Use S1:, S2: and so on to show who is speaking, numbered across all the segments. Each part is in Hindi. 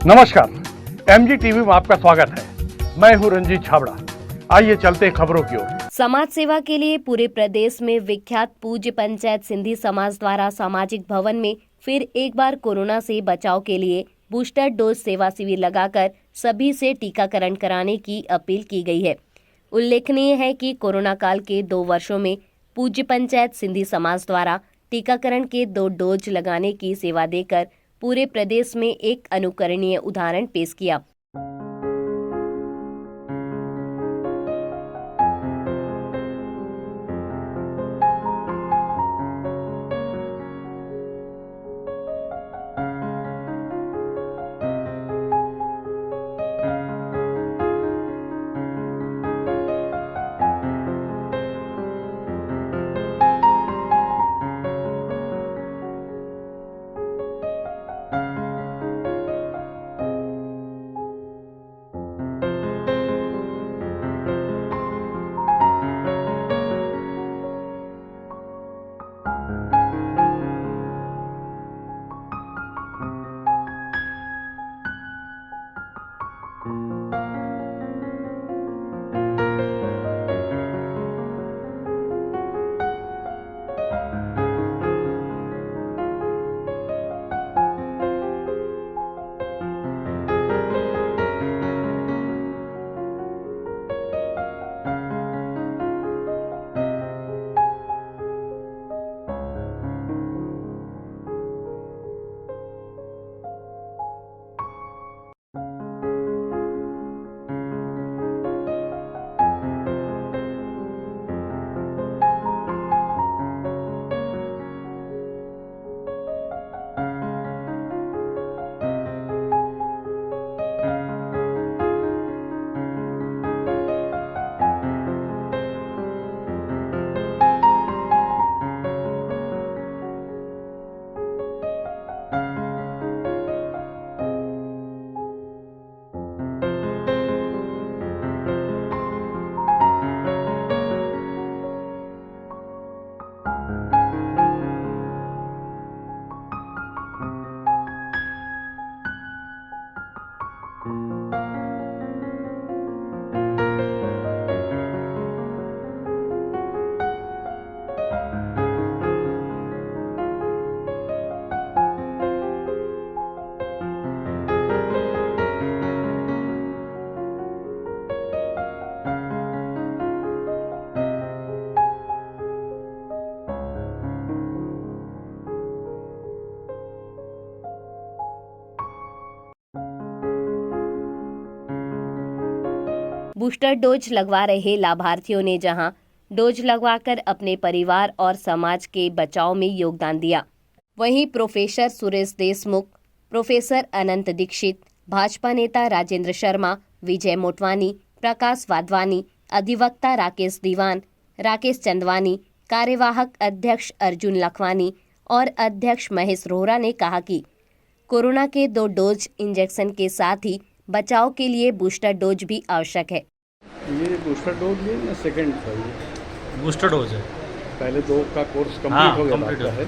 S1: नमस्कार, एमजी टीवी में आपका स्वागत है। मैं हूं रंजीत छाबड़ा। आइए चलते हैं खबरों की ओर।
S2: समाज सेवा के लिए पूरे प्रदेश में विख्यात पूज्य पंचायत सिंधी समाज द्वारा सामाजिक भवन में फिर एक बार कोरोना से बचाव के लिए बूस्टर डोज सेवा शिविर लगाकर सभी से टीकाकरण कराने की अपील की गई है। उल्लेखनीय है कि कोरोना काल के 2 वर्षों में पूज्य पंचायत सिंधी समाज द्वारा टीकाकरण के 2 डोज लगाने की सेवा देकर पूरे प्रदेश में एक अनुकरणीय उदाहरण पेश किया। बूस्टर डोज लगवा रहे लाभार्थियों ने जहां डोज लगवाकर अपने परिवार और समाज के बचाव में योगदान दिया, वहीं प्रोफेसर सुरेश देशमुख, प्रोफेसर अनंत दीक्षित, भाजपा नेता राजेंद्र शर्मा, विजय मोटवानी, प्रकाश वाधवानी, अधिवक्ता राकेश दीवान, राकेश चंदवानी, कार्यवाहक अध्यक्ष अर्जुन लखवानी और अध्यक्ष महेश रोहरा ने कहा कि कोरोना के 2 डोज इंजेक्शन के साथ ही बचाव के लिए बूस्टर डोज भी आवश्यक है।
S3: ये बूस्टर डोज है या सेकंड था? ये
S4: बूस्टर डोज है।
S3: पहले 2 का कोर्स कंप्लीट हो गया था है।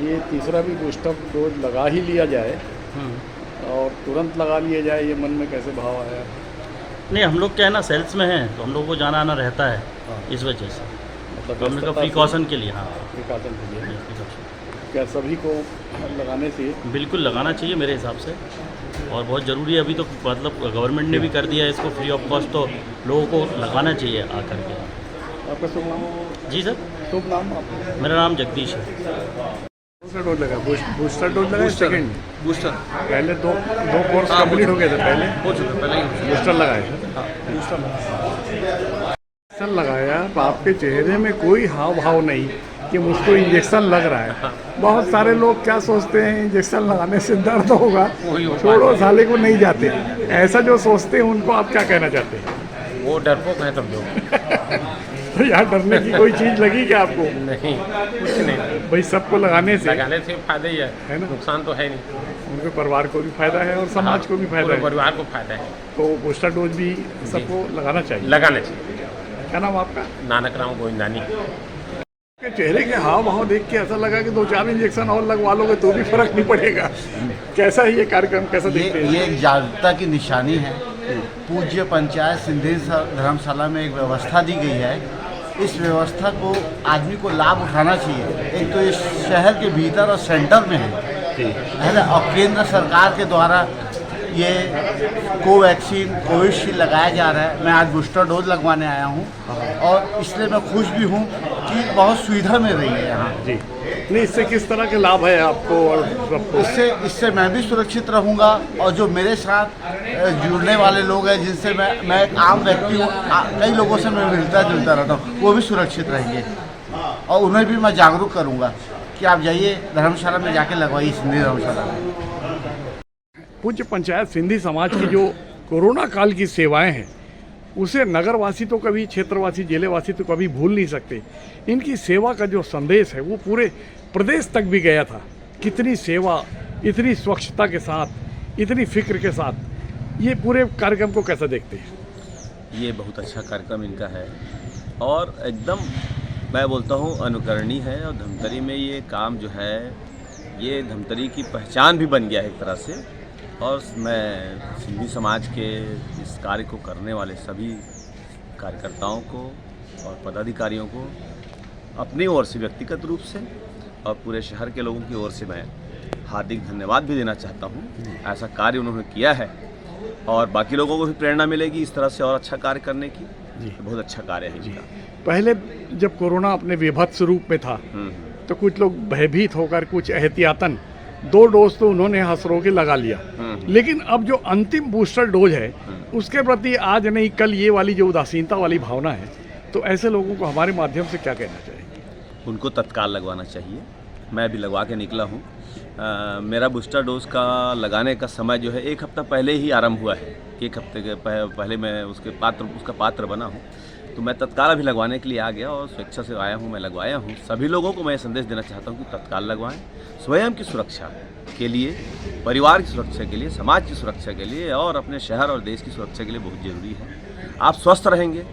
S3: ये तीसरा भी बूस्टर डोज लगा ही लिया जाए और तुरंत लगा लिया जाए, ये मन में कैसे भाव आया?
S4: नहीं, हम लोग क्या है ना, सेल्स में हैं तो हम लोग को जाना आना रहता है।
S3: हाँ।
S4: इस वजह से
S3: मतलब
S4: तो हमने कहा प्रिकॉशन के लिए। हाँ,
S3: प्रिकॉशन के लिए
S4: precaution।
S3: क्या सभी को लगाने से?
S4: बिल्कुल लगाना चाहिए मेरे हिसाब से, और बहुत ज़रूरी है। अभी तो मतलब गवर्नमेंट ने भी कर दिया है इसको फ्री ऑफ कॉस्ट, तो लोगों को लगाना चाहिए आकर के।
S3: आपका शुभ नाम?
S4: जी सर,
S3: शुभ नाम आपका?
S4: मेरा नाम जगदीश है।
S3: बूस्टर डोज लगा, बूस्टर डोज लगा सेकंड?
S5: बूस्टर
S3: पहले दो कोर्स कंप्लीट हो गए थे, पहले
S5: हो चुका, पहले ही
S3: बूस्टर लगाए थे। बूस्टर लगाया तो आपके चेहरे में कोई हाव भाव नहीं कि मुझको इंजेक्शन लग रहा है। बहुत सारे लोग क्या सोचते हैं इंजेक्शन लगाने से दर्द होगा, छोड़ो साले को नहीं जाते। ऐसा जो सोचते हैं उनको आप क्या कहना चाहते हैं?
S5: वो डरपोक है तब लोग।
S3: तो यहाँ डरने की कोई चीज़ लगी क्या आपको?
S5: नहीं, कुछ नहीं।
S3: भाई सबको लगाने से
S5: फायदा ही है ना, नुकसान तो है नहीं।
S3: उनके परिवार को भी फायदा है और समाज को भी फायदा है,
S5: परिवार को फायदा है।
S3: तो बूस्टर डोज भी सबको लगाना चाहिए।
S5: लगाना चाहिए।
S3: क्या नाम आपका?
S5: नानक राम गोविंदानी।
S3: के चेहरे के हाव भाव देख के ऐसा लगा कि 2-4 इंजेक्शन और लगवा लोगे तो भी फर्क नहीं पड़ेगा। कैसा है ये कार्यक्रम, कैसा देखते हैं?
S6: ये एक जागरूकता की निशानी है। पूज्य पंचायत सिंधी धर्मशाला में एक व्यवस्था दी गई है। इस व्यवस्था को आदमी को लाभ उठाना चाहिए। एक तो इस शहर के भीतर और सेंटर में है ना, और केंद्र सरकार के द्वारा ये कोवैक्सीन कोविशील्ड लगाया जा रहा है। मैं आज बूस्टर डोज लगवाने आया हूँ और इसलिए मैं खुश भी हूँ कि बहुत सुविधा मिल रही है यहाँ।
S3: जी नहीं, इससे किस तरह के लाभ है आपको और सबको?
S6: इससे मैं भी सुरक्षित रहूँगा और जो मेरे साथ जुड़ने वाले लोग हैं जिनसे मैं एक आम व्यक्ति हूँ, कई लोगों से मैं मिलता जुलता रहता हूँ, वो भी सुरक्षित रहेंगे और उन्हें भी मैं जागरूक करूँगा कि आप जाइए धर्मशाला में जाके लगवाइए, सिंधी धर्मशाला में।
S3: पूज्य पंचायत सिंधी समाज की जो कोरोना काल की सेवाएं हैं उसे नगरवासी तो कभी, क्षेत्रवासी, जिलेवासी तो कभी भूल नहीं सकते। इनकी सेवा का जो संदेश है वो पूरे प्रदेश तक भी गया था। कितनी सेवा, इतनी स्वच्छता के साथ, इतनी फिक्र के साथ ये पूरे कार्यक्रम को कैसा देखते हैं?
S7: ये बहुत अच्छा कार्यक्रम इनका है और एकदम मैं बोलता हूँ अनुकरणीय है। और धमतरी में ये काम जो है, ये धमतरी की पहचान भी बन गया है एक तरह से। और मैं सिंधी समाज के इस कार्य को करने वाले सभी कार्यकर्ताओं को और पदाधिकारियों को अपनी ओर से व्यक्तिगत रूप से और पूरे शहर के लोगों की ओर से मैं हार्दिक धन्यवाद भी देना चाहता हूँ। ऐसा कार्य उन्होंने किया है और बाकी लोगों को भी प्रेरणा मिलेगी इस तरह से और अच्छा कार्य करने की। बहुत अच्छा कार्य है इनका।
S3: पहले जब कोरोना अपने विभत्स रूप में था तो कुछ लोग भयभीत होकर कुछ एहतियातन 2 डोज तो उन्होंने हंसरों के लगा लिया, लेकिन अब जो अंतिम बूस्टर डोज है उसके प्रति आज नहीं कल ये वाली जो उदासीनता वाली भावना है, तो ऐसे लोगों को हमारे माध्यम से क्या कहना चाहिए?
S7: उनको तत्काल लगवाना चाहिए। मैं भी लगवा के निकला हूँ। मेरा बूस्टर डोज का लगाने का समय जो है 1 हफ्ता पहले ही आरंभ हुआ है। 1 हफ्ते के पहले मैं उसका पात्र बना हूँ, तो मैं तत्काल अभी लगवाने के लिए आ गया और स्वेच्छा से आया हूँ, मैं लगवाया हूँ। सभी लोगों को मैं संदेश देना चाहता हूँ कि तत्काल लगवाएं। स्वयं की सुरक्षा के लिए, परिवार की सुरक्षा के लिए, समाज की सुरक्षा के लिए और अपने शहर और देश की सुरक्षा के लिए बहुत ज़रूरी है। आप स्वस्थ रहेंगे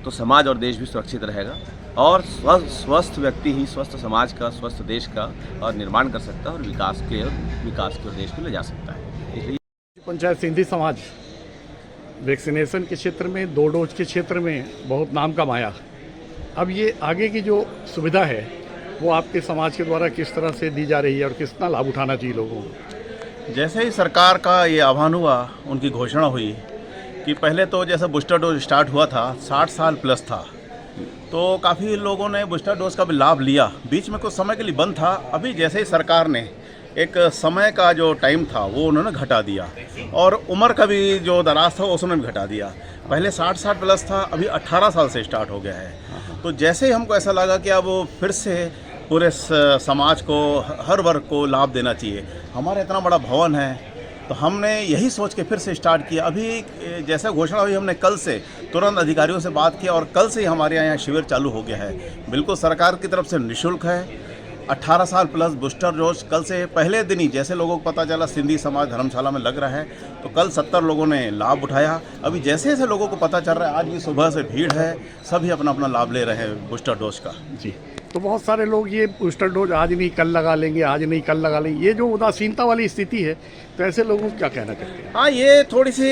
S7: तो समाज और देश भी सुरक्षित रहेगा और स्वस्थ व्यक्ति ही स्वस्थ समाज का, स्वस्थ देश का और निर्माण कर सकता है और विकास के देश को ले जा सकता है। इसलिए
S3: पंचायत सिंधी समाज वैक्सीनेशन के क्षेत्र में, 2 डोज के क्षेत्र में बहुत नाम कमाया। अब ये आगे की जो सुविधा है वो आपके समाज के द्वारा किस तरह से दी जा रही है और कितना लाभ उठाना चाहिए लोगों को?
S8: जैसे ही सरकार का ये आह्वान हुआ, उनकी घोषणा हुई कि पहले तो जैसा बूस्टर डोज स्टार्ट हुआ था 60 साल प्लस था, तो काफ़ी लोगों ने बूस्टर डोज का भी लाभ लिया। बीच में कुछ समय के लिए बंद था। अभी जैसे ही सरकार ने एक समय का जो टाइम था वो उन्होंने घटा दिया और उम्र का भी जो दराज था उसने भी घटा दिया। पहले 60 साल प्लस था, अभी 18 साल से स्टार्ट हो गया है। तो जैसे ही हमको ऐसा लगा कि अब वो फिर से पूरे समाज को, हर वर्ग को लाभ देना चाहिए। हमारा इतना बड़ा भवन है तो हमने यही सोच के फिर से स्टार्ट किया। अभी जैसा घोषणा हुई हमने कल से तुरंत अधिकारियों से बात किया और कल से ही हमारे यहाँ शिविर चालू हो गया है। बिल्कुल सरकार की तरफ से निःशुल्क है। 18 साल प्लस बूस्टर डोज कल से पहले दिन ही जैसे लोगों को पता चला सिंधी समाज धर्मशाला में लग रहा है तो कल 70 लोगों ने लाभ उठाया। अभी जैसे जैसे लोगों को पता चल रहा है, आज भी सुबह से भीड़ है, सभी अपना अपना लाभ ले रहे हैं बूस्टर डोज का।
S3: जी, तो बहुत सारे लोग ये बूस्टर डोज आज नहीं कल लगा लेंगे, आज नहीं कल लगा लेंगे, ये जो उदासीनता वाली स्थिति है, तो ऐसे लोगों को क्या कहना चाहते हैं?
S8: हाँ, ये थोड़ी सी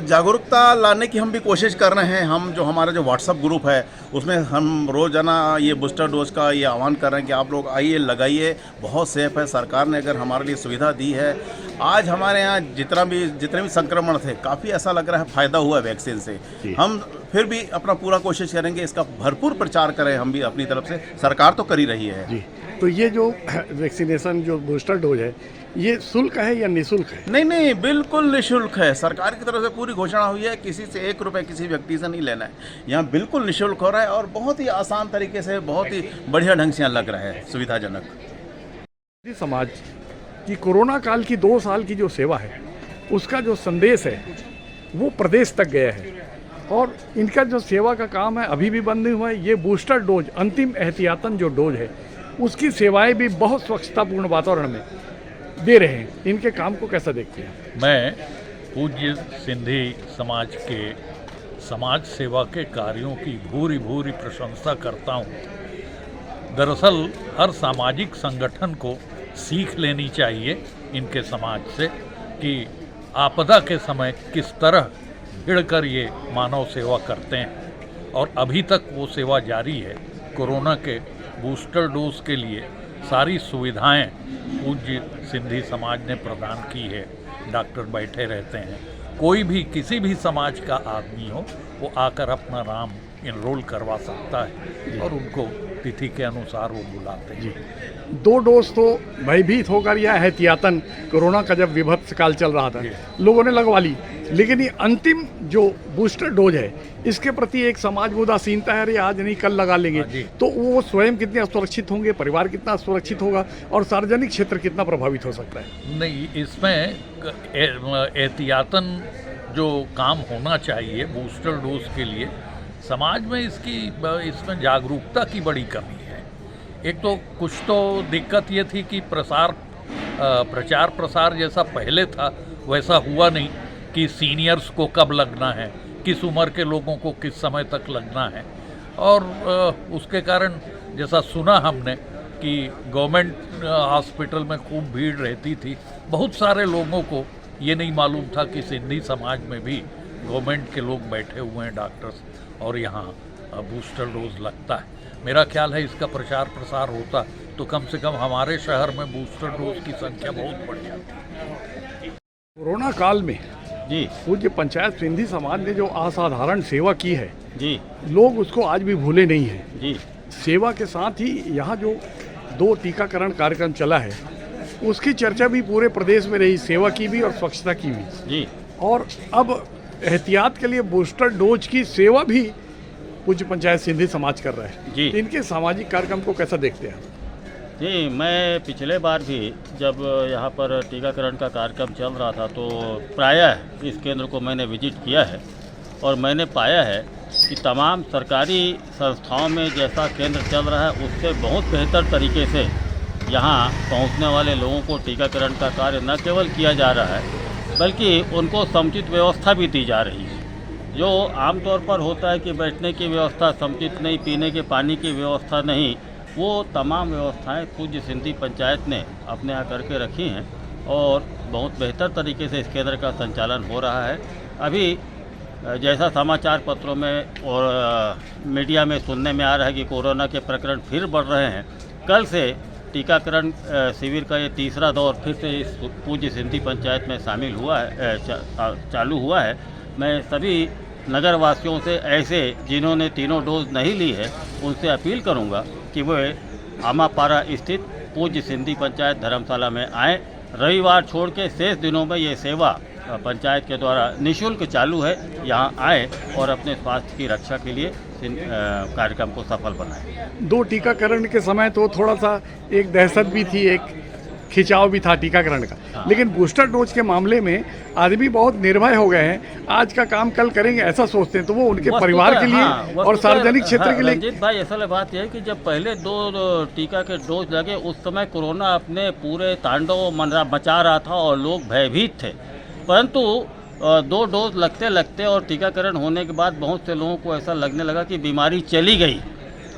S8: जागरूकता लाने की हम भी कोशिश कर रहे हैं। हम जो हमारा जो व्हाट्सअप ग्रुप है उसमें हम रोज़ाना ये बूस्टर डोज का ये आह्वान कर रहे हैं कि आप लोग आइए, लगाइए, बहुत सेफ है। सरकार ने अगर हमारे लिए सुविधा दी है। आज हमारे यहाँ जितने भी संक्रमण थे, काफ़ी ऐसा लग रहा है फ़ायदा हुआ है वैक्सीन से। हम फिर भी अपना पूरा कोशिश करेंगे, इसका भरपूर प्रचार करें हम भी अपनी तरफ से। सरकार तो कर ही रही है।
S3: जी, तो ये जो वैक्सीनेशन जो बूस्टर डोज है ये शुल्क है या निःशुल्क है?
S8: नहीं, बिल्कुल निःशुल्क है। सरकार की तरफ से पूरी घोषणा हुई है, किसी से 1 रुपये किसी व्यक्ति से नहीं लेना है। यहाँ बिल्कुल निःशुल्क हो रहा है और बहुत ही आसान तरीके से, बहुत ही बढ़िया ढंग से यहाँ लग रहा है, सुविधाजनक।
S3: समाज की कोरोना काल की 2 साल की जो सेवा है उसका जो संदेश है वो प्रदेश तक गया है और इनका जो सेवा का काम है अभी भी बंद नहीं हुआ है। ये बूस्टर डोज, अंतिम एहतियातन जो डोज है, उसकी सेवाएं भी बहुत स्वच्छतापूर्ण वातावरण में दे रहे हैं। इनके काम को कैसा देखते हैं?
S9: मैं पूज्य सिंधी समाज के समाज सेवा के कार्यों की भूरी भूरी प्रशंसा करता हूँ दरअसल हर सामाजिक संगठन को सीख लेनी चाहिए इनके समाज से कि आपदा के समय किस तरह भिड़कर ये मानव सेवा करते हैं और अभी तक वो सेवा जारी है। कोरोना के बूस्टर डोज के लिए सारी सुविधाएं पूज्य सिंधी समाज ने प्रदान की है। डॉक्टर बैठे रहते हैं, कोई भी किसी भी समाज का आदमी हो वो आकर अपना नाम इनरोल करवा सकता है और उनको तिथि के अनुसार वो बुलाते हैं।
S3: 2 डोज तो भयभीत होकर या एहतियातन कोरोना का जब विभत्स काल चल रहा था लोगों ने लगवा ली, लेकिन ये अंतिम जो बूस्टर डोज है इसके प्रति एक समाज में उदासीनता है, अरे आज नहीं कल लगा लेंगे, तो वो स्वयं कितने असुरक्षित होंगे, परिवार कितना असुरक्षित होगा और सार्वजनिक क्षेत्र कितना प्रभावित हो सकता है।
S9: नहीं, इसमें एहतियातन जो काम होना चाहिए बूस्टर डोज के लिए समाज में इसमें जागरूकता की बड़ी कमी है। एक तो कुछ तो दिक्कत ये थी कि प्रचार प्रसार जैसा पहले था वैसा हुआ नहीं कि सीनियर्स को कब लगना है, किस उम्र के लोगों को किस समय तक लगना है, और उसके कारण जैसा सुना हमने कि गवर्नमेंट हॉस्पिटल में खूब भीड़ रहती थी। बहुत सारे लोगों को ये नहीं मालूम था कि सिंधी समाज में भी गवर्नमेंट के लोग बैठे हुए हैं डॉक्टर्स और यहाँ बूस्टर डोज लगता है। मेरा ख्याल है इसका प्रचार प्रसार होता तो कम से कम हमारे शहर में बूस्टर डोज की संख्या बहुत बढ़ जाती।
S3: कोरोना काल में
S6: जी
S3: पूज्य पंचायत सिंधी समाज ने जो असाधारण सेवा की है
S6: जी
S3: लोग उसको आज भी भूले नहीं हैं।
S6: जी
S3: सेवा के साथ ही यहाँ जो 2 टीकाकरण कार्यक्रम चला है उसकी चर्चा भी पूरे प्रदेश में रही, सेवा की भी और स्वच्छता की भी
S6: जी।
S3: और अब एहतियात के लिए बूस्टर डोज की सेवा भी पूज्य पंचायत सिंधी समाज कर रहा है
S6: जी।
S3: इनके सामाजिक कार्यक्रम को कैसा देखते हैं?
S4: जी, मैं पिछले बार भी जब यहाँ पर टीकाकरण का कार्यक्रम चल रहा था तो प्रायः इस केंद्र को मैंने विजिट किया है और मैंने पाया है कि तमाम सरकारी संस्थाओं में जैसा केंद्र चल रहा है उससे बहुत बेहतर तरीके से यहाँ पहुँचने वाले लोगों को टीकाकरण का कार्य न केवल किया जा रहा है बल्कि उनको समुचित व्यवस्था भी दी जा रही है। जो आमतौर पर होता है कि बैठने की व्यवस्था समुचित नहीं, पीने के पानी की व्यवस्था नहीं, वो तमाम व्यवस्थाएं पूज्य सिंधी पंचायत ने अपने यहाँ करके रखी हैं और बहुत बेहतर तरीके से इस केंद्र का संचालन हो रहा है। अभी जैसा समाचार पत्रों में और मीडिया में सुनने में आ रहा है कि कोरोना के प्रकरण फिर बढ़ रहे हैं, कल से टीकाकरण शिविर का ये तीसरा दौर फिर से इस पूज्य सिंधी पंचायत में शामिल हुआ है, चालू हुआ है। मैं सभी नगर वासियों से ऐसे जिन्होंने 3 डोज नहीं ली है उनसे अपील करूंगा कि वो आमापारा स्थित पूज्य सिंधी पंचायत धर्मशाला में आएँ। रविवार छोड़ के शेष दिनों में ये सेवा पंचायत के द्वारा निःशुल्क चालू है, यहाँ आए और अपने स्वास्थ्य की रक्षा के लिए कार्यक्रम को सफल बनाएं।
S3: 2 टीकाकरण के समय तो थोड़ा सा एक दहशत भी थी, एक खिंचाव भी था टीकाकरण का, लेकिन बूस्टर डोज के मामले में आदमी बहुत निर्भय हो गए हैं। आज का काम कल करेंगे ऐसा सोचते हैं, तो वो उनके परिवार के लिए और सार्वजनिक क्षेत्र के लिए।
S4: रंजीत भाई, असल बात यह है कि जब पहले 2 टीका के डोज लगे उस समय कोरोना अपने पूरे तांडव मचा रहा था और लोग भयभीत थे, परंतु 2 डोज लगते लगते और टीकाकरण होने के बाद बहुत से लोगों को ऐसा लगने लगा कि बीमारी चली गई।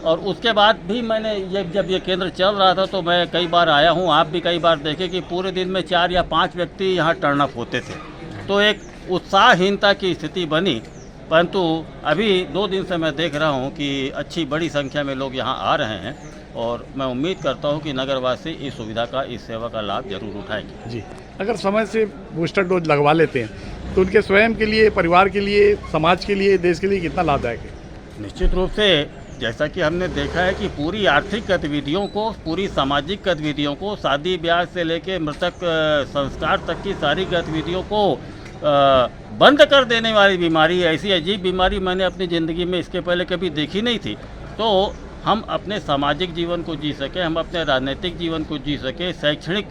S4: और उसके बाद भी मैंने जब ये केंद्र चल रहा था तो मैं कई बार आया हूँ, आप भी कई बार देखे कि पूरे दिन में 4 या 5 व्यक्ति यहाँ टर्न अप होते थे, तो एक उत्साहहीनता की स्थिति बनी। परंतु अभी 2 दिन से मैं देख रहा हूँ कि अच्छी बड़ी संख्या में लोग यहाँ आ रहे हैं और मैं उम्मीद करता हूँ कि नगरवासी इस सुविधा का, इस सेवा का लाभ जरूर उठाएंगे।
S3: जी, अगर समय से बूस्टर डोज लगवा लेते हैं तो उनके स्वयं के लिए, परिवार के लिए, समाज के लिए, देश के लिए कितना लाभदायक है?
S4: निश्चित रूप से जैसा कि हमने देखा है कि पूरी आर्थिक गतिविधियों को, पूरी सामाजिक गतिविधियों को, शादी ब्याह से लेकर मृतक संस्कार तक की सारी गतिविधियों को बंद कर देने वाली बीमारी, ऐसी अजीब बीमारी मैंने अपनी ज़िंदगी में इसके पहले कभी देखी नहीं थी। तो हम अपने सामाजिक जीवन को जी सकें, हम अपने राजनीतिक जीवन को जी सकें, शैक्षणिक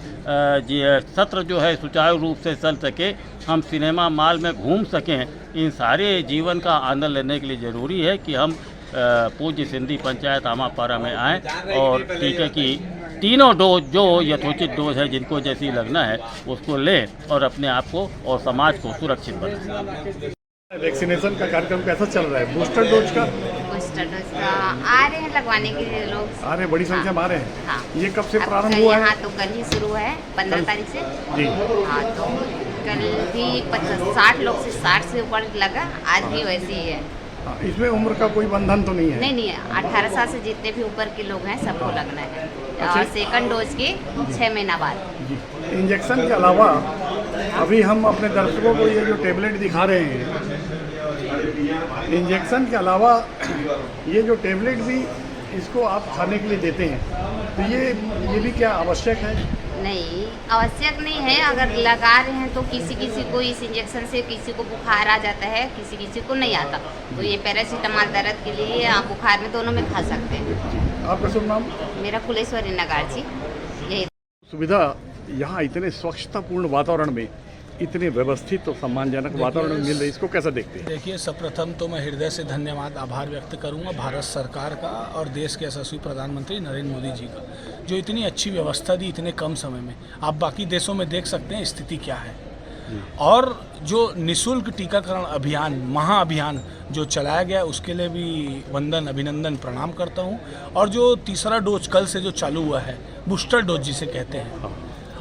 S4: सत्र जो है सुचारू रूप से चल सके, हम सिनेमा मॉल में घूम सकें, इन सारे जीवन का आनंद लेने के लिए ज़रूरी है कि हम पूज्य सिंधी पंचायत आमापारा में आएँ और टीके की 3 डोज जो यथोचित डोज है जिनको जैसी लगना है उसको लें और अपने आप को और समाज को सुरक्षित बनाएं।
S3: वैक्सीनेशन का कार्यक्रम कैसा चल रहा है? बूस्टर डोज का
S10: बूस्टर डोज आ रहे हैं लगवाने के लिए लोग।
S3: आ रहे, बड़ी संख्या में आ रहे हैं।
S10: हाँ।
S3: ये कब से
S10: अब
S3: प्रारंभ हुआ है?
S10: यहाँ तो कल ही शुरू है 15 तारीख से।
S3: जी।
S10: हाँ, तो कल भी 60 लोग से 60 से ऊपर लगा, आज भी वैसे ही है।
S3: हाँ, इसमें उम्र का कोई बंधन तो नहीं है?
S10: नहीं, 18 साल से जितने भी ऊपर के लोग हैं सबको लगना है। और सेकंड डोज के 6 महीना बाद।
S3: जी। इंजेक्शन के अलावा अभी हम अपने दर्शकों को ये जो टेबलेट दिखा रहे हैं, इंजेक्शन के अलावा ये जो टेबलेट भी इसको आप खाने के लिए देते हैं, तो ये भी क्या आवश्यक है?
S10: नहीं, आवश्यक नहीं है। अगर लगा रहे हैं तो किसी को इस इंजेक्शन से किसी को बुखार आ जाता है, किसी को नहीं आता। तो ये पैरासीटामोल दर्द के लिए आप बुखार में दोनों में खा सकते हैं।
S3: आपका शुभ नाम?
S10: मेरा कुलेश्वरी नगार जी। यही
S3: सुविधा यहाँ इतने स्वच्छतापूर्ण वातावरण में, इतने व्यवस्थित और सम्मानजनक वातावरण में मिल रही, इसको कैसा देखते हैं?
S11: देखिए, सर्वप्रथम तो मैं हृदय से धन्यवाद आभार व्यक्त करूंगा भारत सरकार का और देश के यशस्वी प्रधानमंत्री नरेंद्र मोदी जी का, जो इतनी अच्छी व्यवस्था दी इतने कम समय में। आप बाकी देशों में देख सकते हैं स्थिति क्या है। और जो निःशुल्क टीकाकरण अभियान, महाअभियान जो चलाया गया, उसके लिए भी वंदन, अभिनंदन, प्रणाम करता हूँ। और जो तीसरा डोज कल से जो चालू हुआ है, बूस्टर डोज जिसे कहते हैं,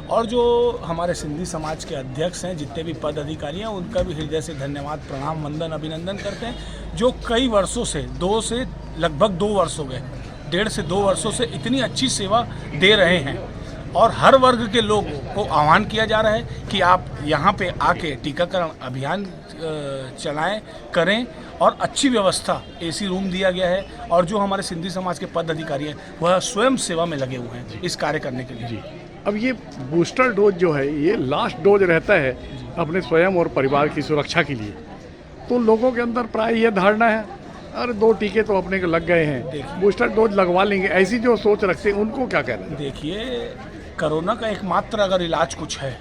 S11: और जो हमारे सिंधी समाज के अध्यक्ष हैं, जितने भी पद अधिकारी हैं, उनका भी हृदय से धन्यवाद, प्रणाम, वंदन, अभिनंदन करते हैं, जो कई वर्षों से, लगभग 2 वर्ष हो गए, 1.5 से 2 वर्षों से इतनी अच्छी सेवा दे रहे हैं। और हर वर्ग के लोगों को आह्वान किया जा रहा है कि आप यहाँ पे आके टीकाकरण अभियान चलाएं, करें। और अच्छी व्यवस्था, एसी रूम दिया गया है। और जो हमारे सिंधी समाज के पद अधिकारी हैं, वह स्वयं सेवा में लगे हुए हैं इस कार्य करने के लिए।
S3: जी। अब ये बूस्टर डोज जो है, ये लास्ट डोज रहता है अपने स्वयं और परिवार की सुरक्षा के लिए। तो लोगों के अंदर प्राय ये धारणा है, अरे 2 टीके तो अपने को लग गए हैं, बूस्टर डोज लगवा लेंगे, ऐसी जो सोच रखते हैं, उनको क्या कहना है?
S11: देखिए, कोरोना का एकमात्र अगर इलाज कुछ है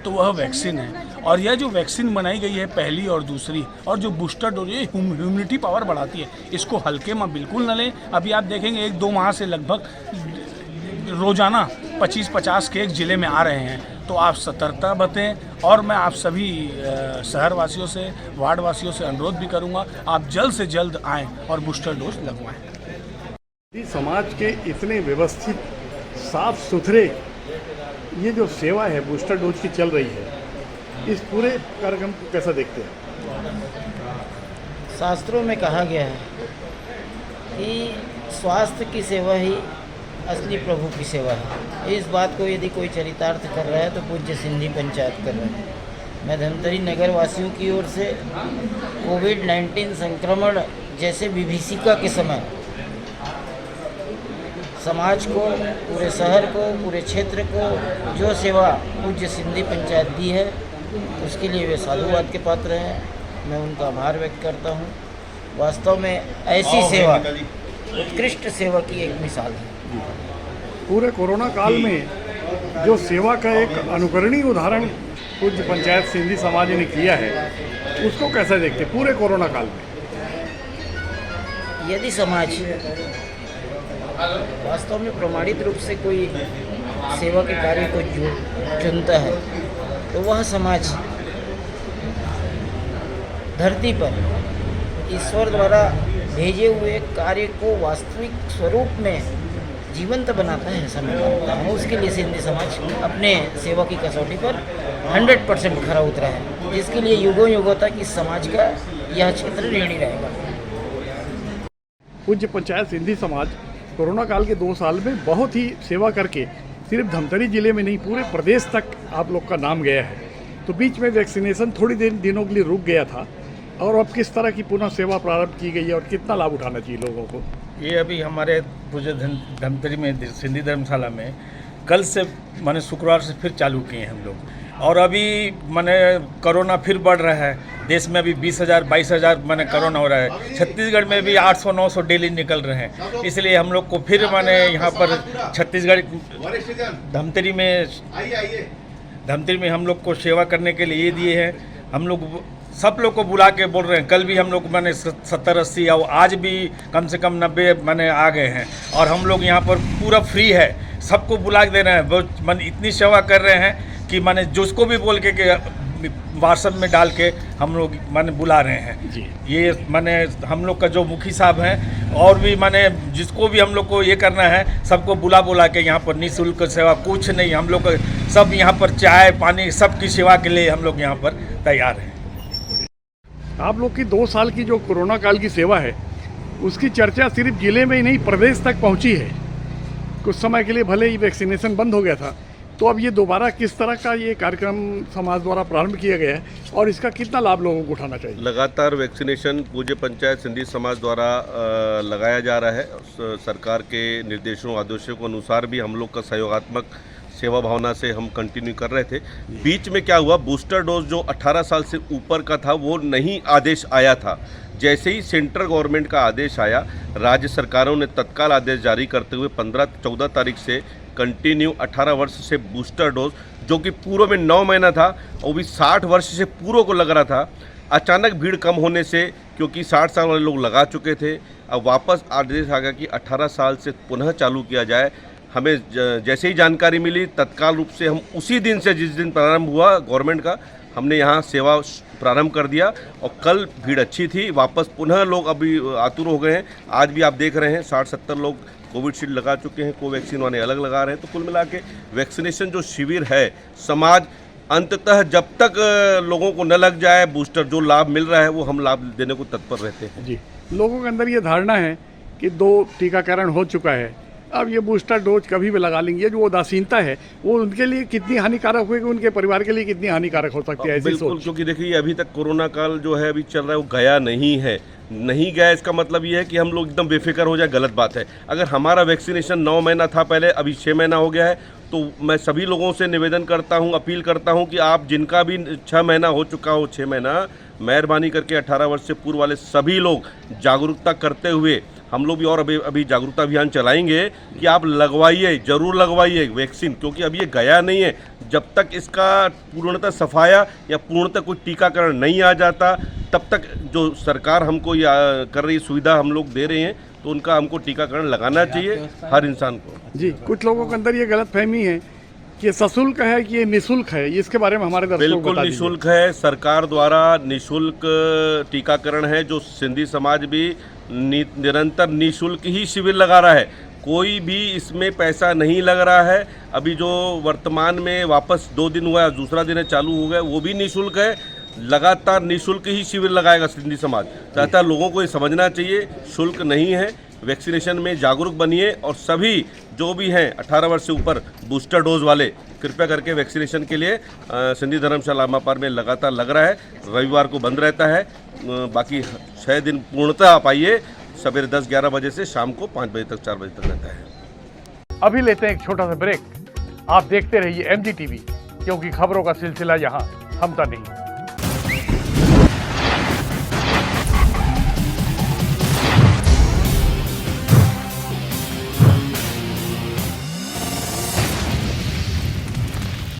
S11: तो वह वैक्सीन है। और यह जो वैक्सीन बनाई गई है पहली और दूसरी, और जो बूस्टर डोज, ये इम्यूनिटी पावर बढ़ाती है, इसको हल्के में बिल्कुल न लें। अभी आप देखेंगे 1-2 माह से लगभग रोजाना 25-50 केस जिले में आ रहे हैं। तो आप सतर्कता बरतें। और मैं आप सभी शहरवासियों से, वार्डवासियों से अनुरोध भी करूंगा, आप जल्द से जल्द आएं और बूस्टर डोज लगवाएं।
S3: समाज के इतने व्यवस्थित, साफ सुथरे ये जो सेवा है बूस्टर डोज की चल रही है, इस पूरे कार्यक्रम को कैसा देखते हैं?
S12: शास्त्रों में कहा गया है कि स्वास्थ्य की सेवा ही असली प्रभु की सेवा है। इस बात को यदि कोई चरितार्थ कर रहा है तो पूज्य सिंधी पंचायत कर रहा है। मैं धमतरी नगर वासियों की ओर से कोविड-19 संक्रमण जैसे विभीषिका के समय समाज को, पूरे शहर को, पूरे क्षेत्र को जो सेवा पूज्य सिंधी पंचायत दी है, उसके लिए वे साधुवाद के पात्र हैं। मैं उनका आभार व्यक्त करता हूँ। वास्तव में ऐसी सेवा उत्कृष्ट सेवा की एक मिसाल है।
S3: पूरे कोरोना काल में जो सेवा का एक अनुकरणीय उदाहरण पूज्य पंचायत सिंधी समाज ने किया है, उसको कैसा देखते पूरे कोरोना काल में?
S12: यदि समाज वास्तव में प्रमाणित रूप से कोई सेवा के कार्य को चुनता है, तो वह समाज धरती पर ईश्वर द्वारा भेजे हुए कार्य को वास्तविक स्वरूप में जीवंत बनाता है, ऐसा मैं मानता हूँ। उसके लिए सिंधी समाज अपने सेवा की कसौटी पर 100% खरा उतरा है, जिसके लिए युगों युगों तक इस समाज का यह क्षेत्र ऋणी रहेगा।
S3: पूज्य पंचायत सिंधी समाज कोरोना काल के 2 साल में बहुत ही सेवा करके सिर्फ धमतरी जिले में नहीं, पूरे प्रदेश तक आप लोग का नाम गया है। तो बीच में वैक्सीनेशन थोड़ी दिनों के लिए रुक गया था, और अब किस तरह की पुनः सेवा प्रारंभ की गई है और कितना लाभ उठाना चाहिए लोगों को?
S13: ये अभी हमारे पूरे धमतरी में सिंधी धर्मशाला में कल से माने शुक्रवार से फिर चालू किए हैं हम लोग। और अभी माने कोरोना फिर बढ़ रहा है, देश में अभी 20,000-22,000 माने कोरोना हो रहा है। छत्तीसगढ़ में भी 800-900 डेली निकल रहे हैं। इसलिए हम लोग को फिर माने यहाँ पर छत्तीसगढ़ धमतरी में हम लोग को सेवा करने के लिए ये दिए हैं। हम लोग सब लोग को बुला के बोल रहे हैं। कल भी हम लोग मैंने 70-80 और आज भी कम से कम 90 मैंने आ गए हैं। और हम लोग यहाँ पर पूरा फ्री है, सबको बुला के दे रहे हैं। बहुत मन इतनी सेवा कर रहे हैं कि माने जिसको भी बोल के कि व्हाट्सएप में डाल के हम लोग माने बुला रहे हैं
S3: जी।
S13: ये माने हम लोग का जो मुखी साहब हैं और भी माने जिसको भी हम लोग को ये करना है सबको बुला के यहाँ पर निःशुल्क सेवा कुछ नहीं, हम लोग सब यहाँ पर चाय पानी सबकी सेवा के लिए हम लोग यहाँ पर तैयार हैं।
S3: आप लोग की 2 साल की जो कोरोना काल की सेवा है उसकी चर्चा सिर्फ जिले में ही नहीं प्रदेश तक पहुंची है। कुछ समय के लिए भले ही वैक्सीनेशन बंद हो गया था, तो अब ये दोबारा किस तरह का ये कार्यक्रम समाज द्वारा प्रारंभ किया गया है और इसका कितना लाभ लोगों को उठाना चाहिए?
S14: लगातार वैक्सीनेशन पूज्य पंचायत सिंधी समाज द्वारा लगाया जा रहा है। सरकार के निर्देशों आदेशों के अनुसार भी हम लोग का सहयोगात्मक सेवा भावना से हम कंटिन्यू कर रहे थे। बीच में क्या हुआ, बूस्टर डोज जो 18 साल से ऊपर का था वो नहीं आदेश आया था। जैसे ही सेंट्रल गवर्नमेंट का आदेश आया, राज्य सरकारों ने तत्काल आदेश जारी करते हुए 15-14 तारीख से कंटिन्यू 18 वर्ष से बूस्टर डोज, जो कि पूर्व में 9 महीना था वो भी 60 वर्ष से पूर्व को लग रहा था। अचानक भीड़ कम होने से, क्योंकि 60 साल वाले लोग लगा चुके थे, अब वापस आदेश आ गया कि 18 साल से पुनः चालू किया जाए। हमें जैसे ही जानकारी मिली तत्काल रूप से हम उसी दिन से, जिस दिन प्रारंभ हुआ गवर्नमेंट का, हमने यहाँ सेवा प्रारंभ कर दिया और कल भीड़ अच्छी थी। वापस पुनः लोग अभी आतुर हो गए हैं। आज भी आप देख रहे हैं 60-70 लोग कोविशील्ड लगा चुके हैं, कोवैक्सीन वाले अलग लगा रहे हैं। तो कुल मिला के वैक्सीनेशन जो शिविर है, समाज अंततः जब तक लोगों को न लग जाए बूस्टर जो लाभ मिल रहा है वो हम लाभ देने को तत्पर रहते हैं।
S3: जी, लोगों के अंदर ये धारणा है कि 2 टीकाकरण हो चुका है, अब ये बूस्टर डोज कभी भी लगा लेंगे। ये जो उदासीनता है वो उनके लिए कितनी हानिकारक होगी, उनके परिवार के लिए कितनी हानिकारक हो सकती है ऐसी
S14: बिल्कुल,
S3: सोच?
S14: क्योंकि देखिए अभी तक कोरोना काल जो है अभी चल रहा है वो गया नहीं है। नहीं गया इसका मतलब ये है कि हम लोग एकदम बेफिक्र हो जाए, गलत बात है। अगर हमारा वैक्सीनेशन 9 महीना था पहले, अभी 6 महीना हो गया है, तो मैं सभी लोगों से निवेदन करता हूं, अपील करता हूं कि आप जिनका भी 6 महीना हो चुका हो, 6 महीना, मेहरबानी करके 18 वर्ष से पूर्व वाले सभी लोग जागरूकता करते हुए हम लोग भी और अभी जागरूकता अभियान चलाएंगे कि आप लगवाइए, जरूर लगवाइए वैक्सीन, क्योंकि अब ये गया नहीं है। जब तक इसका पूर्णतः सफाया या पूर्णतः कोई टीकाकरण नहीं आ जाता, तब तक जो सरकार हमको कर रही सुविधा हम लोग दे रहे हैं, तो उनका हमको टीकाकरण लगाना चाहिए हर इंसान को।
S3: जी, कुछ लोगों के अंदर ये गलतफहमी है कि सशुल्क है कि ये निःशुल्क है, इसके बारे में हमारे दर्शकों को
S14: बिल्कुल
S3: बता दीजिए।
S14: निःशुल्क है, सरकार द्वारा निःशुल्क टीकाकरण है, जो सिंधी समाज भी निरंतर निःशुल्क ही शिविर लगा रहा है। कोई भी इसमें पैसा नहीं लग रहा है। अभी जो वर्तमान में वापस 2 दिन हुआ, दूसरा दिन चालू हो गया, वो भी निःशुल्क है। लगातार निःशुल्क ही शिविर लगाएगा सिंधी समाज। चाहता लोगों को ये समझना चाहिए, शुल्क नहीं है। वैक्सीनेशन में जागरूक बनिए और सभी जो भी हैं 18 वर्ष से ऊपर बूस्टर डोज वाले कृपया करके वैक्सीनेशन के लिए सिंधी धर्मशाला अम्मापार में लगातार लग रहा है। रविवार को बंद रहता है, बाकी 6 दिन पूर्णतः आप आइए। सवेरे 10-11 बजे से शाम को 5 बजे तक 4 बजे तक रहता है।
S1: अभी लेते हैं एक छोटा सा ब्रेक। आप देखते रहिए MG TV, क्योंकि खबरों का सिलसिला यहाँ थमता नहीं।